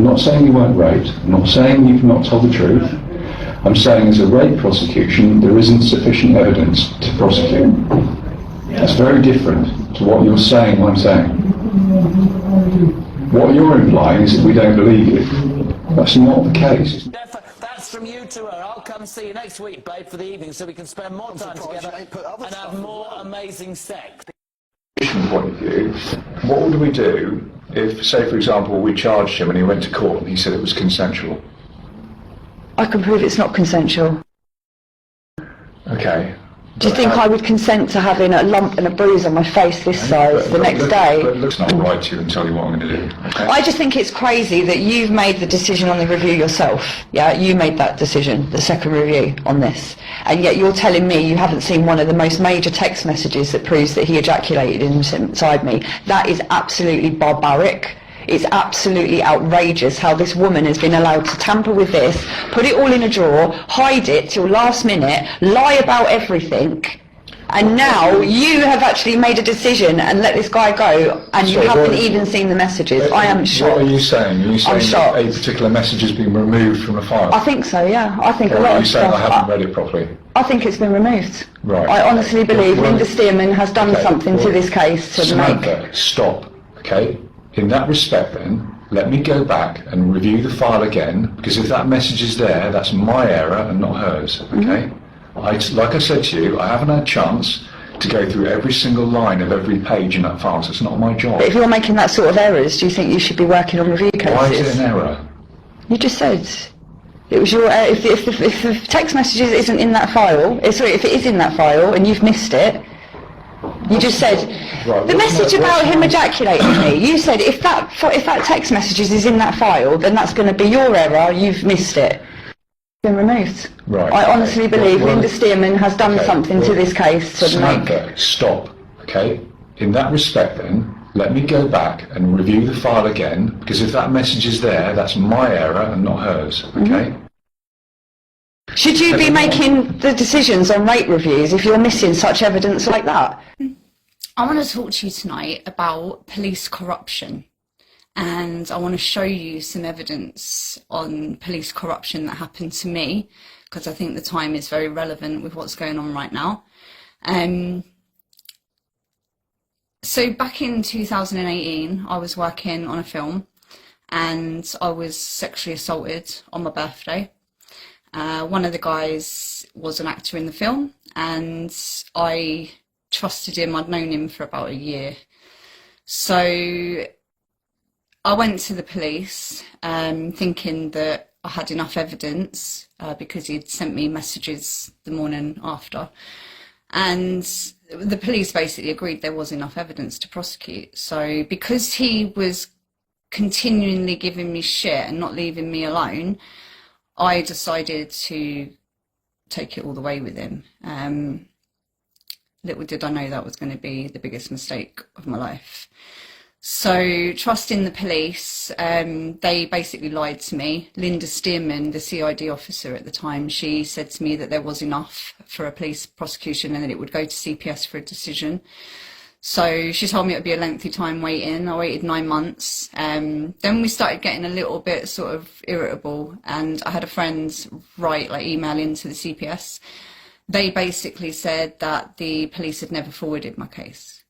not saying you weren't raped. I'm not saying you've not told the truth. I'm saying as a rape prosecution, there isn't sufficient evidence to prosecute. That's very different to what you're saying I'm saying. What you're implying is that we don't believe you. That's not the case. That's from you to her. I'll come see you next week, babe, for the evening, so we can spend more time together and have more amazing sex. Point of view, what would we do if, say, for example, we charged him and he went to court and he said it was consensual? I can prove it's not consensual. Okay. Do you think I would consent to having a lump and a bruise on my face this size the next day? But it looks not right to you and tell you what I'm going to do. Okay? I just think it's crazy that you've made the decision on the review yourself. Yeah, you made that decision, the second review on this. And yet you're telling me you haven't seen one of the most major text messages that proves that he ejaculated inside me. That is absolutely barbaric. It's absolutely outrageous how this woman has been allowed to tamper with this, put it all in a drawer, hide it till last minute, lie about everything, and now you have actually made a decision and let this guy go, and you haven't even seen the messages. I am shocked. What are you saying? Are you saying that a particular message has been removed from the file? I think so, yeah. I think a lot of stuff... Are you saying I haven't read it properly? I think it's been removed. Right. I honestly believe Linda Stearman has done something to this case to Samantha, stop, okay? In that respect then, let me go back and review the file again, because if that message is there, that's my error and not hers, okay? Like I said to you, I haven't had a chance to go through every single line of every page in that file, so it's not my job. But if you're making that sort of errors, do you think you should be working on review cases? Why is it an error? You just said it was your if the text messages isn't in that file, sorry, if it is in that file and you've missed it, you just said the message about him ejaculating me. You said if that text messages is in that file, then that's going to be your error. You've missed it. Been removed. Right. I honestly believe Linda Stearman has done something to this case to Samantha, stop. Okay. In that respect, then, let me go back and review the file again, because if that message is there, that's my error and not hers. Okay. Should you be making the decisions on rate reviews if you're missing such evidence like that? I want to talk to you tonight about police corruption, and I want to show you some evidence on police corruption that happened to me, because I think the time is very relevant with what's going on right now. So back in 2018, I was working on a film and I was sexually assaulted on my birthday. One of the guys was an actor in the film, and I trusted him. I'd known him for about a year. So I went to the police thinking that I had enough evidence because he'd sent me messages the morning after. And the police basically agreed there was enough evidence to prosecute. So because he was continually giving me shit and not leaving me alone, I decided to take it all the way with him. Little did I know that was going to be the biggest mistake of my life. So trusting the police, they basically lied to me. Linda Stearman, the CID officer at the time, she said to me that there was enough for a police prosecution and that it would go to CPS for a decision. So she told me it would be a lengthy time waiting. I waited 9 months. Then we started getting a little bit sort of irritable, and I had a friend write email into the CPS. They basically said that the police had never forwarded my case.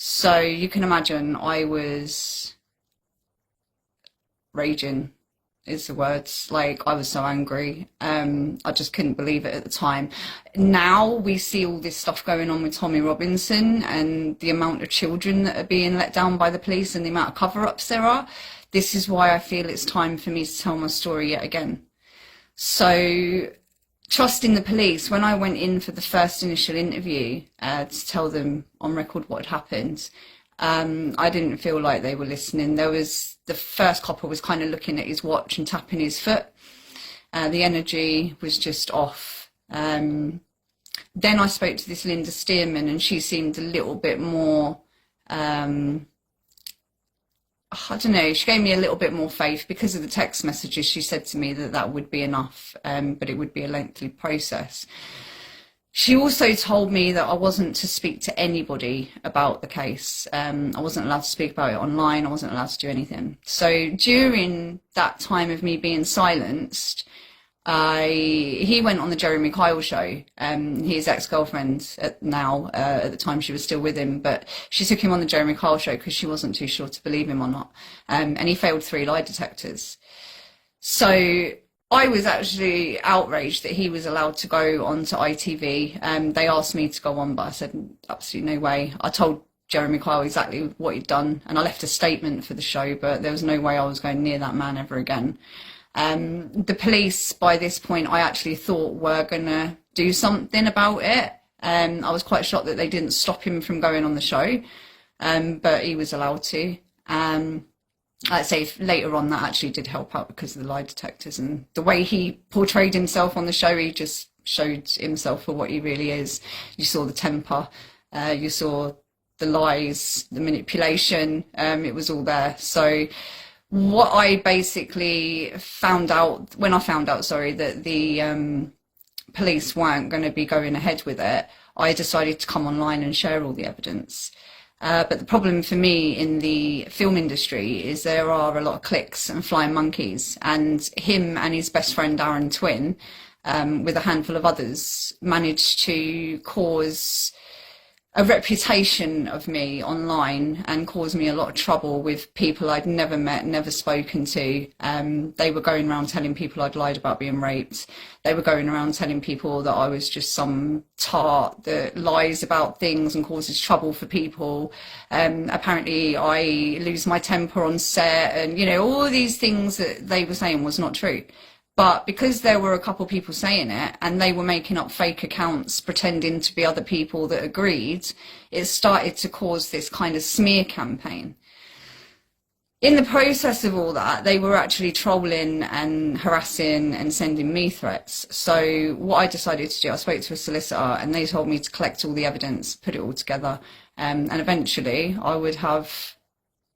So you can imagine I was raging is the words. I was so angry. I just couldn't believe it at the time. Now we see all this stuff going on with Tommy Robinson and the amount of children that are being let down by the police and the amount of cover-ups there are. This is why I feel it's time for me to tell my story yet again. So trusting the police, when I went in for the first initial interview to tell them on record what had happened, I didn't feel like they were listening. The first copper was kind of looking at his watch and tapping his foot. The energy was just off. Then I spoke to this Linda Stearman, and she seemed a little bit more, I don't know, she gave me a little bit more faith because of the text messages. She said to me that that would be enough, but it would be a lengthy process. She also told me that I wasn't to speak to anybody about the case. I wasn't allowed to speak about it online. I wasn't allowed to do anything. So during that time of me being silenced, he went on the Jeremy Kyle show. His ex-girlfriend at the time she was still with him, but she took him on the Jeremy Kyle show because she wasn't too sure to believe him or not. And he failed 3 lie detectors. So I was actually outraged that he was allowed to go onto ITV. They asked me to go on, but I said, absolutely no way. I told Jeremy Kyle exactly what he'd done, and I left a statement for the show, but there was no way I was going near that man ever again. The police, by this point, I actually thought were going to do something about it. I was quite shocked that they didn't stop him from going on the show, but he was allowed to. I'd say later on that actually did help out because of the lie detectors and the way he portrayed himself on the show. He just showed himself for what he really is. You saw the temper, you saw the lies, the manipulation, it was all there. So what I basically found out, when I found out, that the police weren't going to be going ahead with it, I decided to come online and share all the evidence. But the problem for me in the film industry is there are a lot of cliques and flying monkeys, and him and his best friend Aaron Twin, with a handful of others, managed to cause a reputation of me online and caused me a lot of trouble with people I'd never met, never spoken to. They were going around telling people I'd lied about being raped. They were going around telling people that I was just some tart that lies about things and causes trouble for people. Apparently I lose my temper on set, and, you know, all these things that they were saying was not true. But because there were a couple of people saying it and they were making up fake accounts pretending to be other people that agreed, it started to cause this kind of smear campaign. In the process of all that, they were actually trolling and harassing and sending me threats. So what I decided to do, I spoke to a solicitor and they told me to collect all the evidence, put it all together, and eventually I would have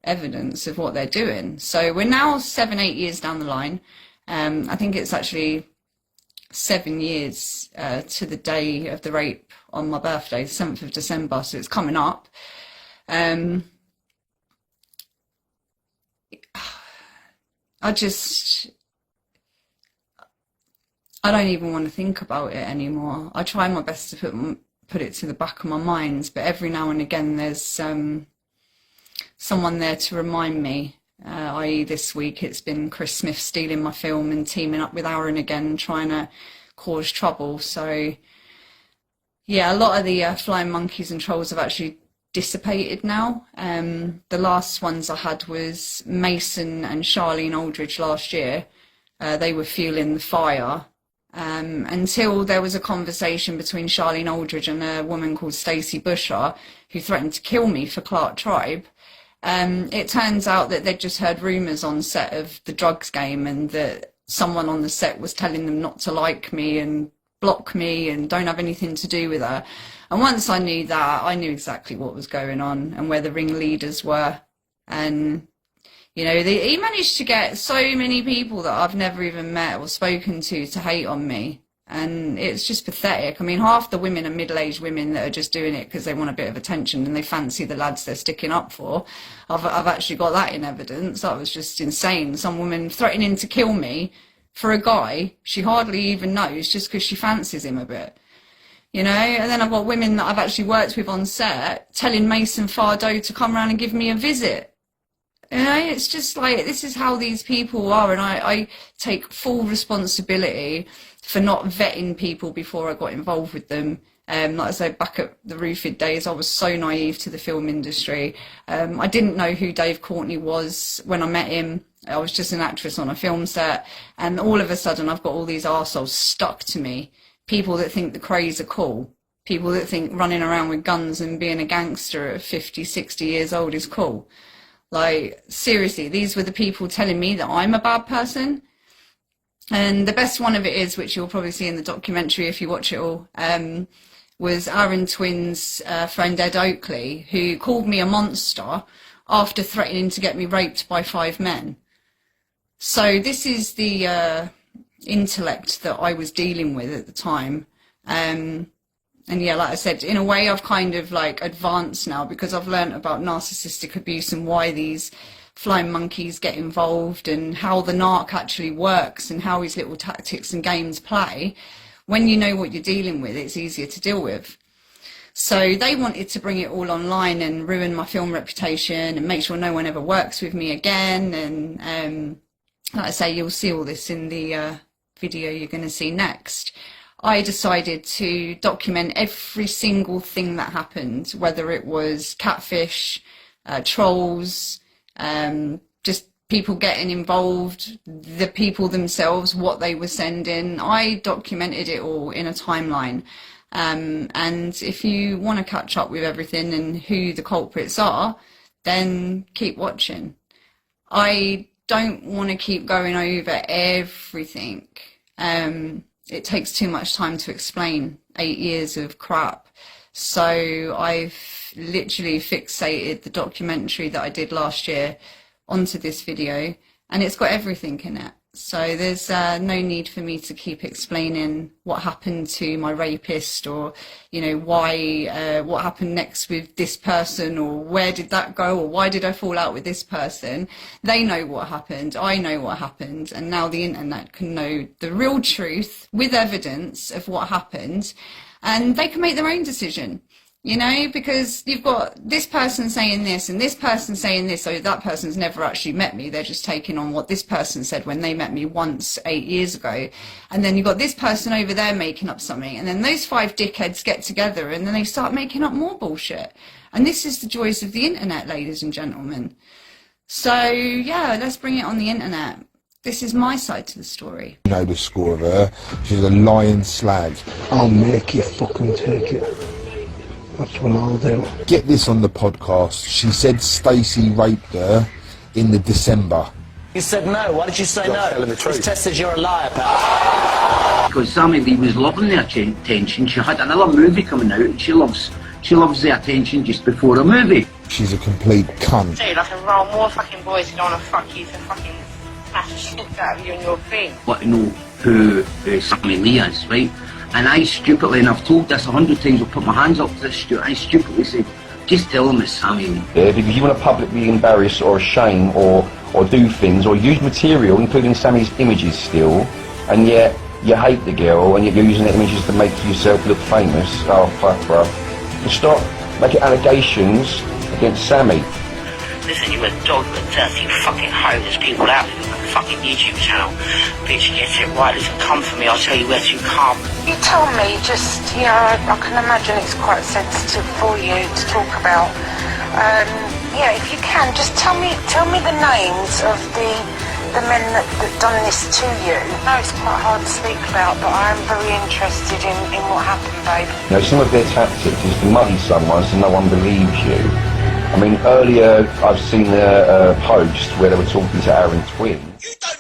evidence of what they're doing. So we're now 7-8 years down the line. I think it's actually 7 years to the day of the rape on my birthday, 7th of December, so it's coming up. I don't even want to think about it anymore. I try my best to put it to the back of my mind, but every now and again there's someone there to remind me. I.e. this week it's been Chris Smith stealing my film and teaming up with Aaron again, trying to cause trouble. So yeah, a lot of the flying monkeys and trolls have actually dissipated now. The last ones I had was Mason and Charlene Aldridge last year. They were fueling the fire until there was a conversation between Charlene Aldridge and a woman called Stacey Busher who threatened to kill me for Clark Tribe. It turns out that they'd just heard rumours on set of the drugs game and that someone on the set was telling them not to like me and block me and don't have anything to do with her. And once I knew that, I knew exactly what was going on and where the ringleaders were. And, you know, he managed to get so many people that I've never even met or spoken to hate on me. And it's just pathetic. I mean, half the women are middle-aged women that are just doing it because they want a bit of attention and they fancy the lads they're sticking up for. I've actually got that in evidence. That was just insane. Some woman threatening to kill me for a guy she hardly even knows just because she fancies him a bit. You know, and then I've got women that I've actually worked with on set telling Mason Fardeau to come around and give me a visit. You know, it's just like, this is how these people are, and I take full responsibility for not vetting people before I got involved with them. Like I said, back at the Roofed days, I was so naive to the film industry. I didn't know who Dave Courtney was when I met him. I was just an actress on a film set, and all of a sudden I've got all these arseholes stuck to me. People that think the Krays are cool. People that think running around with guns and being a gangster at 50, 60 years old is cool. Like, seriously, these were the people telling me that I'm a bad person. And the best one of it is, which you'll probably see in the documentary if you watch it all, was Aaron Twin's friend Ed Oakley, who called me a monster after threatening to get me raped by 5 men. So this is the intellect that I was dealing with at the time. And yeah, like I said, in a way I've kind of like advanced now because I've learned about narcissistic abuse and why these flying monkeys get involved and how the narc actually works and how his little tactics and games play. When you know what you're dealing with, it's easier to deal with. So they wanted to bring it all online and ruin my film reputation and make sure no one ever works with me again. And like I say, you'll see all this in the video you're going to see next. I decided to document every single thing that happened, whether it was catfish, trolls, just people getting involved, the people themselves, what they were sending. I documented it all in a timeline. And if you want to catch up with everything and who the culprits are, then keep watching. I don't want to keep going over everything. It takes too much time to explain 8 years of crap. So I've literally fixated the documentary that I did last year onto this video, and it's got everything in it. So there's no need for me to keep explaining what happened to my rapist, or, you know, why, what happened next with this person, or where did that go, or why did I fall out with this person. They know what happened, I know what happened, and now the internet can know the real truth with evidence of what happened, and they can make their own decision. You know, because you've got this person saying this and this person saying this, so that person's never actually met me. They're just taking on what this person said when they met me once 8 years ago. And then you've got this person over there making up something. And then those 5 dickheads get together and then they start making up more bullshit. And this is the joys of the internet, ladies and gentlemen. So, yeah, let's bring it on the internet. This is my side to the story. You know the score of her. She's a lying slag. I'll make you fucking take it. That's what I'll do. Get this on the podcast. She said Stacey raped her in the December. You said no. Why did you say no? This test says you're a liar, pal. Because Sammy Lee was loving the attention. She had another movie coming out, and she loves the attention just before a movie. She's a complete cunt. Dude, I can roll more fucking boys who don't want to fuck you to fucking smash the shit out of you and your thing. Want to know who Sammy Lee is, right? And I stupidly, and I've told this 100 times, I'll put my hands up to this, I stupidly said, just tell him it's Sammy Lee. Yeah, because you want to publicly embarrass or shame or do things or use material, including Sammy's images still, and yet you hate the girl and you're using the images to make yourself look famous. Oh, fuck, bro. Just stop making allegations against Sammy. Listen, you're a dog, but dirty fucking hoe. There's people out there with a fucking YouTube channel. Bitch, get it right. Listen, come for me. I'll tell you where to come. You tell me, just, you know, I can imagine it's quite sensitive for you to talk about. Yeah, if you can, just tell me the names of the men that done this to you. I know it's quite hard to speak about, but I am very interested in what happened, babe. You know, some of their tactics is to muddy someone so no one believes you. I mean, earlier I've seen a post where they were talking to Aaron Twin. You don't